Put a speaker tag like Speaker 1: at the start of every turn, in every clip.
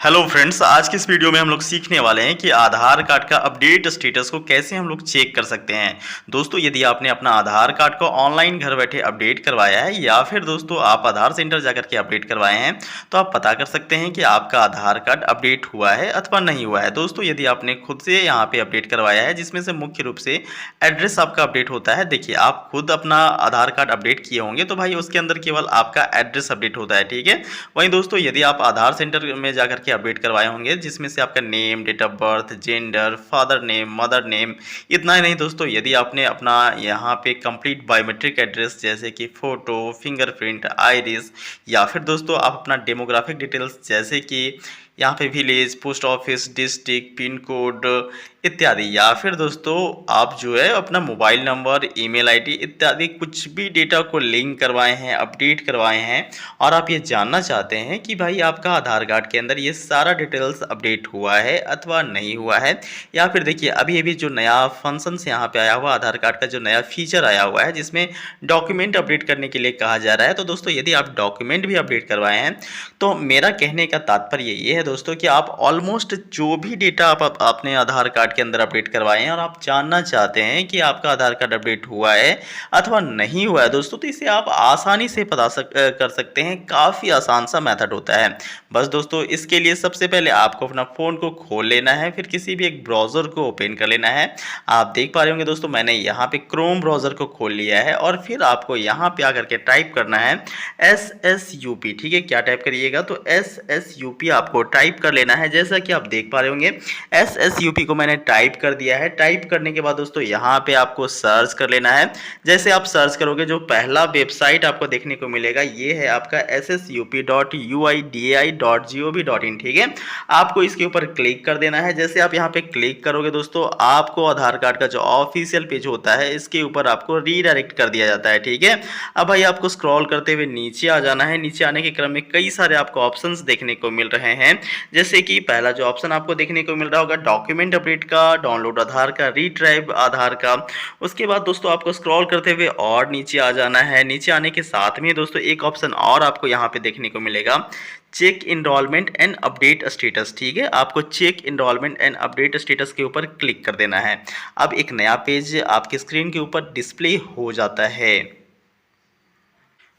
Speaker 1: Hello friends, आज की इस वीडियो में हम लोग सीखने वाले हैं कि आधार कार्ड का अपडेट स्टेटस को कैसे हम लोग चेक कर सकते हैं। दोस्तों, यदि आपने अपना आधार कार्ड को ऑनलाइन घर बैठे अपडेट करवाया है या फिर दोस्तों आप आधार सेंटर जाकर के अपडेट करवाए हैं, तो आप पता कर सकते हैं कि आपका आधार कार्ड अपडेट हुआ है अथवा नहीं हुआ है। दोस्तों, यदि आपने खुद से यहाँ पे अपडेट करवाया है, जिसमें से मुख्य रूप से एड्रेस आपका अपडेट होता है। देखिए, आप खुद अपना आधार कार्ड अपडेट किए होंगे तो भाई उसके अंदर केवल आपका एड्रेस अपडेट होता है, ठीक है। वहीं दोस्तों, यदि आप आधार सेंटर में जाकर के अपडेट करवाए होंगे, जिसमें से आपका name, date of birth, gender, father name, mother name, इतना ही नहीं दोस्तों, यदि आपने अपना यहाँ पे कंप्लीट बायोमेट्रिक एड्रेस जैसे कि फ़ोटो, फिंगरप्रिंट, आइरिस या फिर दोस्तों आप अपना डेमोग्राफिक डिटेल्स जैसे कि यहाँ पे village, post office, district, pin code इत्यादि, या फिर दोस्तों आप जो है अपना मोबाइल नंबर, ईमेल आईडी इत्यादि कुछ भी डेटा को लिंक करवाए हैं, अपडेट करवाए हैं और आप ये जानना चाहते हैं कि भाई आपका आधार कार्ड के अंदर ये सारा डिटेल्स अपडेट हुआ है अथवा नहीं हुआ है। या फिर देखिए, अभी अभी जो नया फंक्शंस यहाँ पे आया हुआ आधार कार्ड का, जो नया फीचर आया हुआ है जिसमें डॉक्यूमेंट अपडेट करने के लिए कहा जा रहा है। तो दोस्तों, यदि आप डॉक्यूमेंट भी अपडेट करवाए हैं तो मेरा कहने का तात्पर्य ये है दोस्तों कि आप ऑलमोस्ट जो भी डेटा आप अपने आधार कार्ड के अंदर अपडेट करवाए हैं और आप जानना चाहते हैं कि आपका आधार कार्ड अपडेट हुआ है अथवा नहीं हुआ है दोस्तों, तो इसे आप आसानी से कर सकते हैं। काफ़ी आसान सा मेथड होता है। बस दोस्तों, इसके लिए सबसे पहले आपको अपना फ़ोन को खोल लेना है, फिर किसी भी एक ब्राउज़र को ओपन कर लेना है। आप देख पा रहे होंगे दोस्तों, मैंने यहाँ पे क्रोम ब्राउज़र को खोल लिया है और फिर आपको यहाँ पे आकर के टाइप करना है SSUP, ठीक है। क्या टाइप करिएगा तो SSUP आपको टाइप कर लेना है। जैसा कि आप देख पा रहे होंगे, SSUP को मैंने टाइप कर दिया है। टाइप करने के बाद दोस्तों यहाँ पे आपको सर्च कर लेना है। जैसे आप सर्च करोगे, जो पहला वेबसाइट आपको देखने को मिलेगा ये है आपका ssup.uidi.gov.in, ठीक है। आपको इसके ऊपर क्लिक कर देना है। जैसे आप यहाँ पे क्लिक करोगे दोस्तों, आपको आधार कार्ड का जो ऑफिशियल पेज होता है इसके ऊपर आपको रीडायरेक्ट कर दिया जाता है, ठीक है। अब भाई आपको स्क्रॉल करते हुए नीचे आ जाना है। नीचे आने के क्रम में कई सारे आपको ऑप्शंस देखने को मिल रहे हैं। जैसे कि पहला जो ऑप्शन आपको देखने को मिल रहा होगा डॉक्यूमेंट अपडेट का, डाउनलोड आधार का, रीट्राइव आधार का। उसके बाद दोस्तों आपको स्क्रॉल करते हुए और नीचे आ जाना है। नीचे आने के साथ में दोस्तों एक ऑप्शन और आपको यहाँ पे देखने को मिलेगा, check enrolment and update status, ठीक है। आपको check enrolment and update status के ऊपर क्लिक कर देना है। अब एक नया पेज आपकी स्क्रीन के ऊपर डिस्प्ले हो जाता है।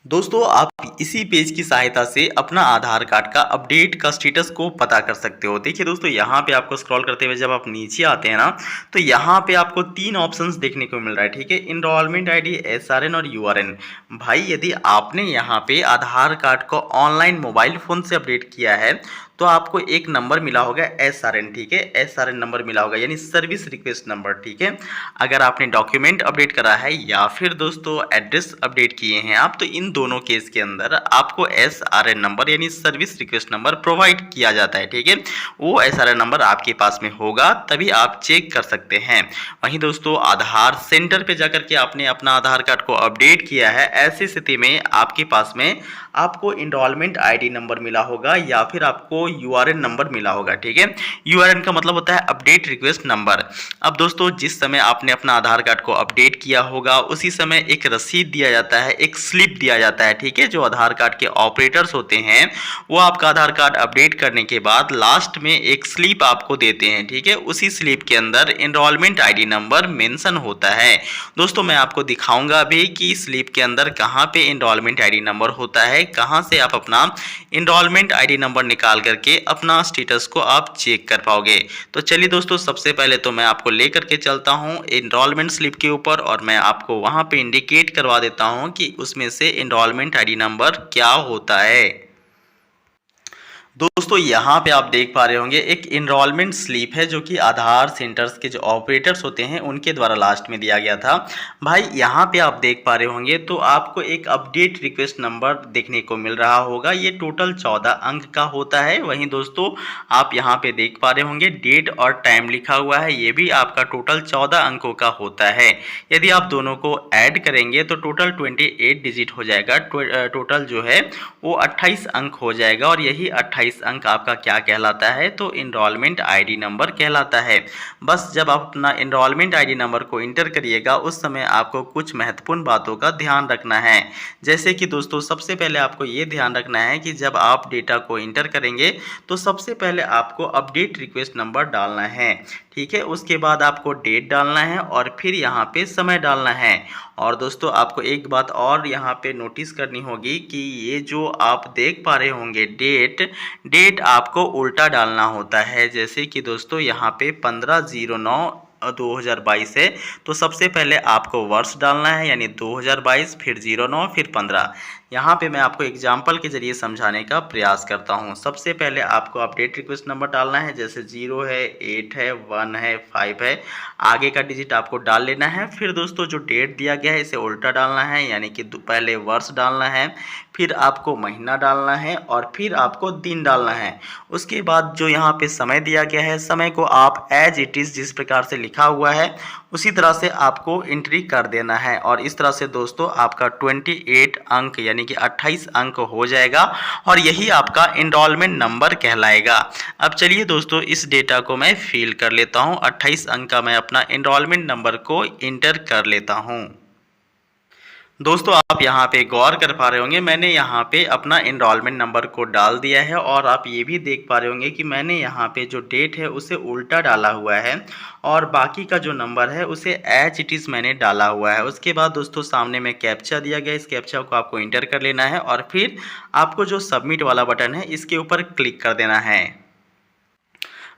Speaker 1: दोस्तों, आप इसी पेज की सहायता से अपना आधार कार्ड का अपडेट का स्टेटस को पता कर सकते हो। देखिए दोस्तों, यहाँ पे आपको स्क्रॉल करते हुए जब आप नीचे आते हैं ना, तो यहाँ पे आपको तीन ऑप्शंस देखने को मिल रहा है, ठीक है। इनरोलमेंट आईडी, SRN और URN। भाई, यदि आपने यहाँ पे आधार कार्ड को ऑनलाइन मोबाइल फ़ोन से अपडेट किया है तो आपको एक नंबर मिला होगा SRN, ठीक है। SRN नंबर मिला होगा, यानी सर्विस रिक्वेस्ट नंबर, ठीक है। अगर आपने डॉक्यूमेंट अपडेट करा है या फिर दोस्तों एड्रेस अपडेट किए हैं आप, तो इन दोनों केस के अंदर आपको SRN नंबर यानी सर्विस रिक्वेस्ट नंबर प्रोवाइड किया जाता है, ठीक है। वो SRN नंबर आपके पास में होगा तभी आप चेक कर सकते हैं। वहीं दोस्तों, आधार सेंटर पे जाकर के आपने अपना आधार कार्ड को अपडेट किया है, ऐसी स्थिति में आपके पास में आपको इनरोलमेंट आईडी नंबर मिला होगा या फिर आपको URN नंबर मिला होगा, ठीक है। URN का मतलब होता है अपडेट रिक्वेस्ट नंबर। अब दोस्तों, जिस समय आपने अपना आधार कार्ड को अपडेट किया होगा उसी समय एक रसीद दिया जाता है, एक स्लिप दिया जाता है, ठीक है। जो आधार कार्ड के ऑपरेटर्स होते हैं वो आपका आधार कार्ड अपडेट करने के बाद लास्ट में एक स्लिप आपको देते हैं, ठीक है। उसी स्लिप के अंदर इनरोलमेंट आईडी नंबर मेंशन होता है। दोस्तों, मैं आपको दिखाऊंगा अभी कि स्लिप के अंदर कहाँ पे इनरोलमेंट आईडी नंबर होता है, कहाँ से आप अपना इनरोलमेंट आईडी नंबर निकाल करके अपना स्टेटस को आप चेक कर पाओगे। तो चलिए दोस्तों, सबसे पहले तो मैं आपको लेकर के चलता हूँ इनरोलमेंट स्लिप के ऊपर और मैं आपको वहाँ पे इंडिकेट करवा देता हूँ कि उसमें से इनरोलमेंट आईडी नंबर क्या होता है। दोस्तों, यहाँ पे आप देख पा रहे होंगे एक इनरोलमेंट स्लिप है जो कि आधार सेंटर्स के जो ऑपरेटर्स होते हैं उनके द्वारा लास्ट में दिया गया था। भाई, यहाँ पे आप देख पा रहे होंगे तो आपको एक अपडेट रिक्वेस्ट नंबर देखने को मिल रहा होगा। ये टोटल 14 अंक का होता है। वहीं दोस्तों, आप यहाँ पे देख पा रहे होंगे डेट और टाइम लिखा हुआ है, ये भी आपका टोटल 14 अंकों का होता है। यदि आप दोनों को ऐड करेंगे तो टोटल 28 डिजिट हो जाएगा। टोटल जो है वो 28 अंक हो जाएगा और यही 28 28 अंक आपका क्या कहलाता है, तो इनरोलमेंट आईडी नंबर कहलाता है। बस जब आप अपना इनरोलमेंट आईडी नंबर को इंटर करिएगा उस समय आपको कुछ महत्वपूर्ण बातों का ध्यान रखना है। जैसे कि दोस्तों सबसे पहले आपको ये ध्यान रखना है कि जब आप डेटा को इंटर करेंगे तो सबसे पहले आपको अपडेट रिक्वेस्ट नंबर डालना है, ठीक है। उसके बाद आपको डेट डालना है और फिर यहाँ पे समय डालना है। और दोस्तों आपको एक बात और यहाँ पे नोटिस करनी होगी कि ये जो आप देख पा रहे होंगे डेट आपको उल्टा डालना होता है। जैसे कि दोस्तों यहाँ पे 15/09/2022 है, तो सबसे पहले आपको वर्ष डालना है यानी 2022, फिर 09, फिर 15। यहाँ पे मैं आपको एग्जाम्पल के जरिए समझाने का प्रयास करता हूँ। सबसे पहले आपको अपडेट रिक्वेस्ट नंबर डालना है, जैसे 0 है, 8 है, 1 है, 5 है, आगे का डिजिट आपको डाल लेना है। फिर दोस्तों जो डेट दिया गया है इसे उल्टा डालना है, यानी कि पहले वर्ष डालना है, फिर आपको महीना डालना है और फिर आपको दिन डालना है। उसके बाद जो यहाँ पे समय दिया गया है, समय को आप एज इट इज़ जिस प्रकार से लिखा हुआ है उसी तरह से आपको एंट्री कर देना है। और इस तरह से दोस्तों आपका 28 अंक यानी कि 28 अंक हो जाएगा और यही आपका एनरोलमेंट नंबर कहलाएगा। अब चलिए दोस्तों इस डेटा को मैं फिल कर लेता हूँ। 28 अंक का मैं अपना एनरोलमेंट नंबर को इंटर कर लेता हूँ। दोस्तों आप यहाँ पे गौर कर पा रहे होंगे, मैंने यहाँ पे अपना एनरोलमेंट नंबर को डाल दिया है और आप ये भी देख पा रहे होंगे कि मैंने यहाँ पे जो डेट है उसे उल्टा डाला हुआ है और बाकी का जो नंबर है उसे एज इट इज़ मैंने डाला हुआ है। उसके बाद दोस्तों सामने में कैप्चा दिया गया, इस कैप्चा को आपको इंटर कर लेना है और फिर आपको जो सबमिट वाला बटन है इसके ऊपर क्लिक कर देना है।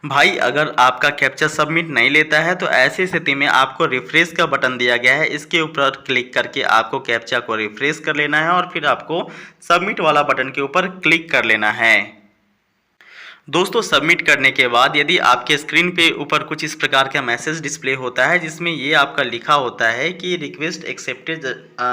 Speaker 1: भाई अगर आपका कैप्चा सबमिट नहीं लेता है तो ऐसी स्थिति में आपको रिफ्रेश का बटन दिया गया है, इसके ऊपर क्लिक करके आपको कैप्चा को रिफ्रेश कर लेना है और फिर आपको सबमिट वाला बटन के ऊपर क्लिक कर लेना है। दोस्तों सबमिट करने के बाद यदि आपके स्क्रीन पे ऊपर कुछ इस प्रकार का मैसेज डिस्प्ले होता है जिसमें ये आपका लिखा होता है कि रिक्वेस्ट एक्सेप्टेड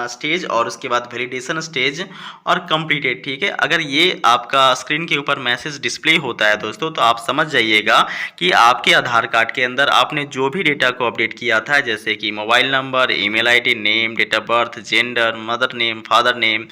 Speaker 1: स्टेज और उसके बाद वैलिडेशन स्टेज और कंप्लीटेड, ठीक है। अगर ये आपका स्क्रीन के ऊपर मैसेज डिस्प्ले होता है दोस्तों तो आप समझ जाइएगा कि आपके आधार कार्ड के अंदर आपने जो भी डेटा को अपडेट किया था, जैसे कि mobile number, email ID, name, date of birth, gender, mother name, father name,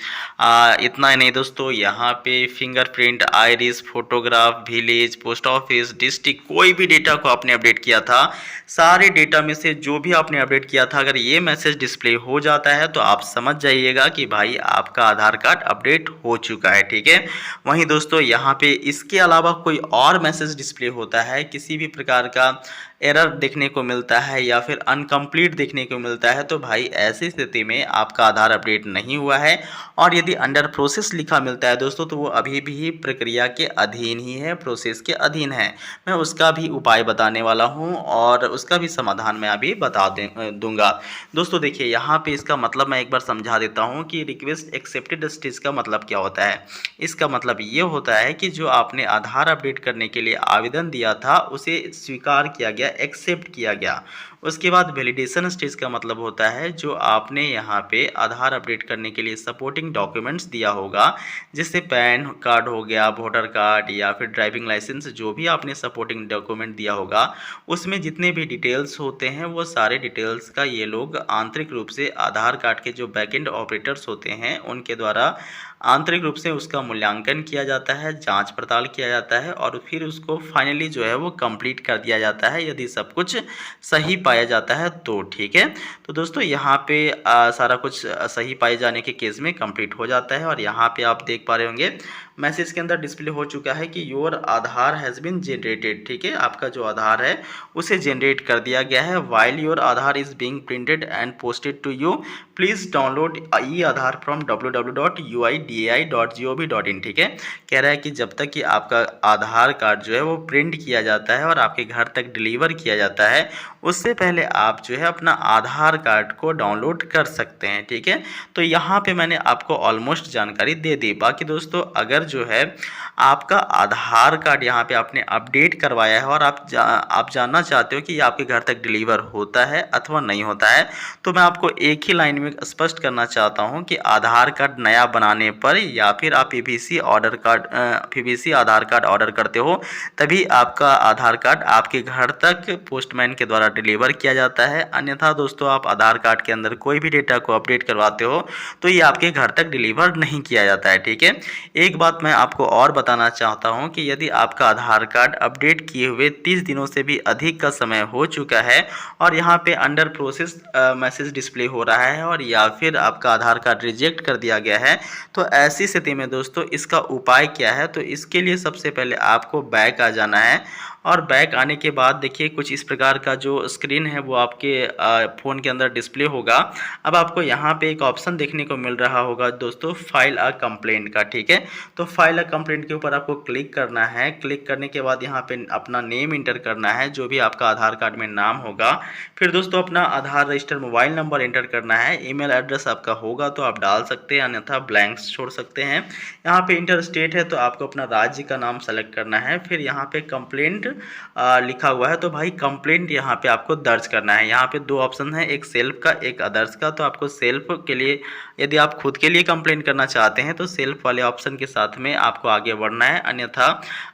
Speaker 1: इतना ही नहीं दोस्तों, यहाँ पे fingerprint, iris, photograph, village, post office, district, कोई भी डेटा को आपने अपडेट किया था, सारे डेटा में से जो भी आपने अपडेट किया था अगर ये मैसेज डिस्प्ले हो जाता है तो आप समझ जाइएगा कि भाई आपका आधार कार्ड अपडेट हो चुका है, ठीक है। वहीं दोस्तों यहाँ पे इसके अलावा कोई और मैसेज डिस्प्ले होता है, किसी भी प्रकार का एरर देखने को मिलता है या फिर अनकम्प्लीट देखने को मिलता है, तो भाई ऐसी स्थिति में आपका आधार अपडेट नहीं हुआ है। और यदि अंडर प्रोसेस लिखा मिलता है दोस्तों तो वो अभी भी प्रक्रिया के अधीन ही है, प्रोसेस के अधीन है। मैं उसका भी उपाय बताने वाला हूँ और उसका भी समाधान मैं अभी बता दूंगा। दोस्तों देखिए यहाँ पे इसका मतलब मैं एक बार समझा देता हूँ कि रिक्वेस्ट एक्सेप्टेड स्टेज का मतलब क्या होता है। इसका मतलब ये होता है कि जो आपने आधार अपडेट करने के लिए आवेदन दिया था उसे स्वीकार किया गया, एक्सेप्ट किया गया। उसके बाद वैलिडेशन स्टेज का मतलब होता है जो आपने यहाँ पे आधार अपडेट करने के लिए सपोर्टिंग डॉक्यूमेंट्स दिया होगा, जैसे पैन कार्ड हो गया, वोटर कार्ड या फिर ड्राइविंग लाइसेंस, जो भी आपने सपोर्टिंग डॉक्यूमेंट दिया होगा उसमें जितने भी डिटेल्स होते हैं वो सारे डिटेल्स का ये लोग आंतरिक रूप से आधार कार्ड के जो बैकएंड ऑपरेटर्स होते हैं उनके द्वारा आंतरिक रूप से उसका मूल्यांकन किया जाता है, जांच पड़ताल किया जाता है और फिर उसको फाइनली जो है वो कंप्लीट कर दिया जाता है। यदि सब कुछ सही पाया जाता है तो ठीक है। तो दोस्तों यहाँ पे सारा कुछ सही पाए जाने के केस में कंप्लीट हो जाता है। और यहाँ पे आप देख पा रहे होंगे मैसेज के अंदर डिस्प्ले हो चुका है कि your Aadhaar has been generated, ठीक है। आपका जो आधार है उसे जनरेट कर दिया गया है। While your Aadhaar is being printed and posted to you, please download e Aadhaar from www.uidai.gov.in, ठीक है। कह रहा है कि जब तक कि आपका आधार कार्ड जो है वो प्रिंट किया जाता है और आपके घर तक डिलीवर किया जाता है उससे पहले आप जो है अपना आधार कार्ड को डाउनलोड कर सकते हैं, ठीक है। तो यहाँ पे मैंने आपको ऑलमोस्ट जानकारी दे दी। बाकी दोस्तों अगर जो है आपका आधार कार्ड यहाँ पे आपने अपडेट करवाया है और आप जानना चाहते हो कि ये आपके घर तक डिलीवर होता है अथवा नहीं होता है, तो मैं आपको एक ही लाइन में स्पष्ट करना चाहता हूँ कि आधार कार्ड नया बनाने पर या फिर आप पीवीसी आधार कार्ड ऑर्डर करते हो तभी आपका आधार कार्ड आपके घर तक पोस्टमैन के द्वारा डिलीवर किया जाता है। अन्यथा दोस्तों आप आधार कार्ड के अंदर कोई भी डेटा को अपडेट करवाते हो तो ये आपके घर तक डिलीवर नहीं किया जाता है, ठीक है। एक बात मैं आपको और बता बताना चाहता हूं कि यदि आपका आधार कार्ड अपडेट किए हुए 30 दिनों से भी अधिक का समय हो चुका है और यहां पे अंडर प्रोसेस मैसेज डिस्प्ले हो रहा है और या फिर आपका आधार कार्ड रिजेक्ट कर दिया गया है, तो ऐसी स्थिति में दोस्तों इसका उपाय क्या है। तो इसके लिए सबसे पहले आपको बैक आ जाना है और बैक आने के बाद देखिए कुछ इस प्रकार का जो स्क्रीन है वो आपके फ़ोन के अंदर डिस्प्ले होगा। अब आपको यहाँ पे एक ऑप्शन देखने को मिल रहा होगा दोस्तों, फाइल अ कंप्लेंट का, ठीक है। तो फाइल अ कंप्लेंट के ऊपर आपको क्लिक करना है। क्लिक करने के बाद यहाँ पे अपना नेम इंटर करना है, जो भी आपका आधार कार्ड में नाम होगा। फिर दोस्तों अपना आधार रजिस्टर मोबाइल नंबर इंटर करना है। ईमेल एड्रेस आपका होगा तो आप डाल सकते हैं, अन्यथा ब्लैंक्स छोड़ सकते हैं। यहाँ पे इंटर स्टेट है तो आपको अपना राज्य का नाम सेलेक्ट करना है। फिर यहाँ पे कंप्लेंट लिखा हुआ है तो भाई कंप्लेंट यहाँ पे आपको दर्ज करना है। यहाँ पे 2 ऑप्शन है, एक सेल्फ का एक अदर्स का। तो आपको सेल्फ के लिए, यदि आप खुद के लिए कंप्लेंट करना चाहते हैं तो सेल्फ वाले ऑप्शन के साथ में आपको आगे बढ़ना है, अन्यथा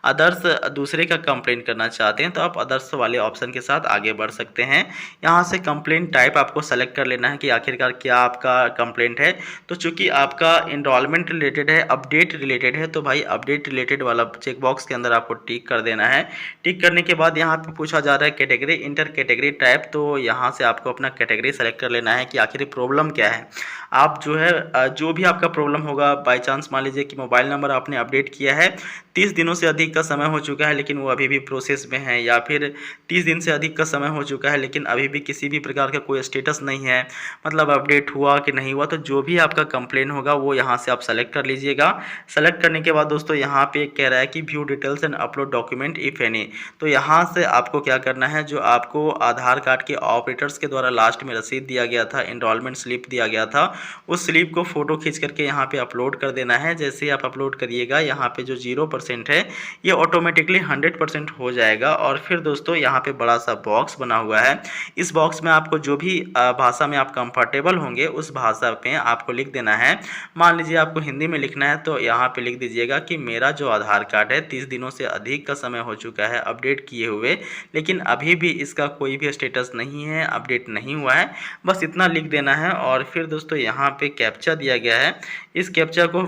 Speaker 1: अदर्स दूसरे का कंप्लेंट करना चाहते हैं तो आप अदर्स वाले ऑप्शन के साथ आगे बढ़ सकते हैं। यहाँ से कंप्लेंट टाइप आपको सेलेक्ट कर लेना है कि आखिरकार क्या आपका कंप्लेंट है। तो चूंकि आपका इनरोलमेंट रिलेटेड है, अपडेट रिलेटेड है, तो भाई अपडेट रिलेटेड वाला चेकबॉक्स के अंदर आपको टिक कर देना है। टिक करने के बाद यहाँ पे पूछा जा रहा है कैटेगरी, इंटर कैटेगरी टाइप। तो यहाँ से आपको अपना कैटेगरी सेलेक्ट कर लेना है कि आखिर प्रॉब्लम क्या है। आप जो है जो भी आपका प्रॉब्लम होगा, बाय चांस मान लीजिए कि मोबाइल नंबर आपने अपडेट किया है, 30 दिनों से अधिक का समय हो चुका है लेकिन वो अभी भी प्रोसेस में है, या फिर 30 दिन से अधिक का समय हो चुका है लेकिन अभी भी किसी भी प्रकार का कोई स्टेटस नहीं है, मतलब अपडेट हुआ कि नहीं हुआ, तो जो भी आपका कंप्लेन होगा वो यहाँ से आप सेलेक्ट कर लीजिएगा। सेलेक्ट करने के बाद दोस्तों यहाँ पे कह रहा है कि view details and upload document if any. तो यहाँ से आपको क्या करना है, जो आपको आधार कार्ड के ऑपरेटर्स के द्वारा लास्ट में रसीद दिया गया था, एनरोलमेंट स्लिप दिया गया था, उस स्लिप को फोटो खींच करके यहाँ पे अपलोड कर देना है। जैसे ही आप अपलोड करिएगा, यहाँ पे जो 0% है ये ऑटोमेटिकली 100% हो जाएगा। और फिर दोस्तों यहाँ पे बड़ा सा बॉक्स बना हुआ है, इस बॉक्स में आपको जो भी भाषा में आप कंफर्टेबल होंगे उस भाषा पे आपको लिख देना है। मान लीजिए आपको हिंदी में लिखना है तो यहाँ पे लिख दीजिएगा कि मेरा जो आधार कार्ड है 30 दिनों से अधिक का समय हो चुका है अपडेट किए हुए, लेकिन अभी भी इसका कोई भी स्टेटस नहीं है, अपडेट नहीं हुआ है, बस इतना लिख देना है। और फिर दोस्तों यहाँ पे कैप्चा दिया गया है, इस कैप्चा को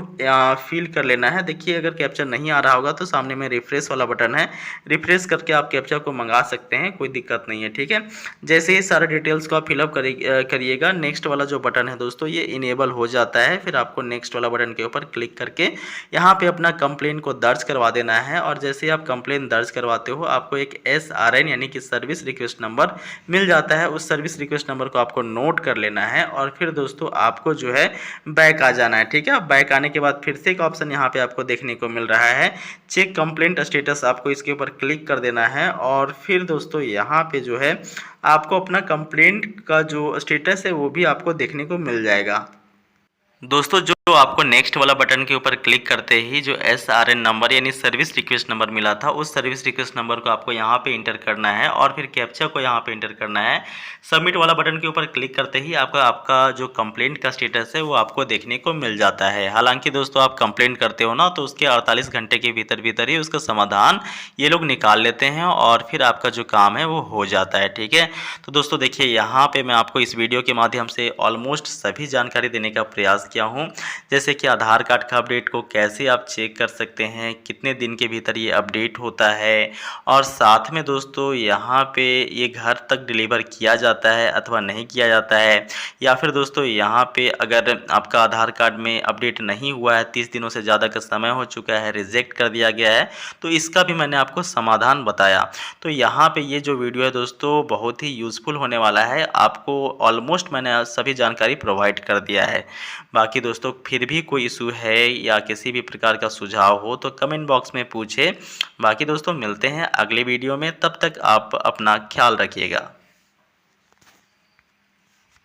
Speaker 1: फिल कर लेना है। देखिए अगर कैप्चा नहीं आ रहा होगा तो सामने में रिफ्रेश वाला बटन है, रिफ्रेश करके आप कैप्चा को मंगा सकते हैं, कोई दिक्कत नहीं है, ठीक है। जैसे ही सारे डिटेल्स को आप फिलअप करिएगा, नेक्स्ट वाला जो बटन है दोस्तों ये इनेबल हो जाता है। फिर आपको नेक्स्ट वाला बटन के ऊपर क्लिक करके यहाँ पे अपना कंप्लेन को दर्ज करवा देना है। और जैसे ही आप कंप्लेन दर्ज करवाते हो आपको एक SRN यानी कि सर्विस रिक्वेस्ट नंबर मिल जाता है, उस सर्विस रिक्वेस्ट नंबर को आपको नोट कर लेना है। और फिर दोस्तों आपको जो है बैक आ जाना है, ठीक है। बैक आने के बाद फिर से एक ऑप्शन यहाँ पे आपको देखने को मिल रहा है, चेक कंप्लेंट स्टेटस, आपको इसके ऊपर क्लिक कर देना है। और फिर दोस्तों यहाँ पे जो है आपको अपना कंप्लेंट का जो स्टेटस है वो भी आपको देखने को मिल जाएगा। दोस्तों जो आपको नेक्स्ट वाला बटन के ऊपर क्लिक करते ही जो SRN नंबर यानी सर्विस रिक्वेस्ट नंबर मिला था, उस सर्विस रिक्वेस्ट नंबर को आपको यहाँ पे इंटर करना है और फिर कैप्चा को यहाँ पे इंटर करना है। सबमिट वाला बटन के ऊपर क्लिक करते ही आपका जो कंप्लेंट का स्टेटस है वो आपको देखने को मिल जाता है। हालांकि दोस्तों आप कंप्लेंट करते हो ना तो उसके 48 घंटे के भीतर ही उसका समाधान ये लोग निकाल लेते हैं और फिर आपका जो काम है वो हो जाता है, ठीक है। तो दोस्तों देखिए यहाँ पे मैं आपको इस वीडियो के माध्यम से ऑलमोस्ट सभी जानकारी देने का प्रयास किया हूँ, जैसे कि आधार कार्ड का अपडेट को कैसे आप चेक कर सकते हैं, कितने दिन के भीतर ये अपडेट होता है, और साथ में दोस्तों यहाँ पे ये घर तक डिलीवर किया जाता है अथवा नहीं किया जाता है, या फिर दोस्तों यहाँ पे अगर आपका आधार कार्ड में अपडेट नहीं हुआ है, 30 दिनों से ज़्यादा का समय हो चुका है, रिजेक्ट कर दिया गया है, तो इसका भी मैंने आपको समाधान बताया। तो यहाँ पे ये जो वीडियो है दोस्तों बहुत ही यूज़फुल होने वाला है, आपको ऑलमोस्ट मैंने सभी जानकारी प्रोवाइड कर दिया है। बाकी दोस्तों फिर भी कोई इशू है या किसी भी प्रकार का सुझाव हो तो कमेंट बॉक्स में पूछे। बाकी दोस्तों मिलते हैं अगले वीडियो में, तब तक आप अपना ख्याल रखिएगा।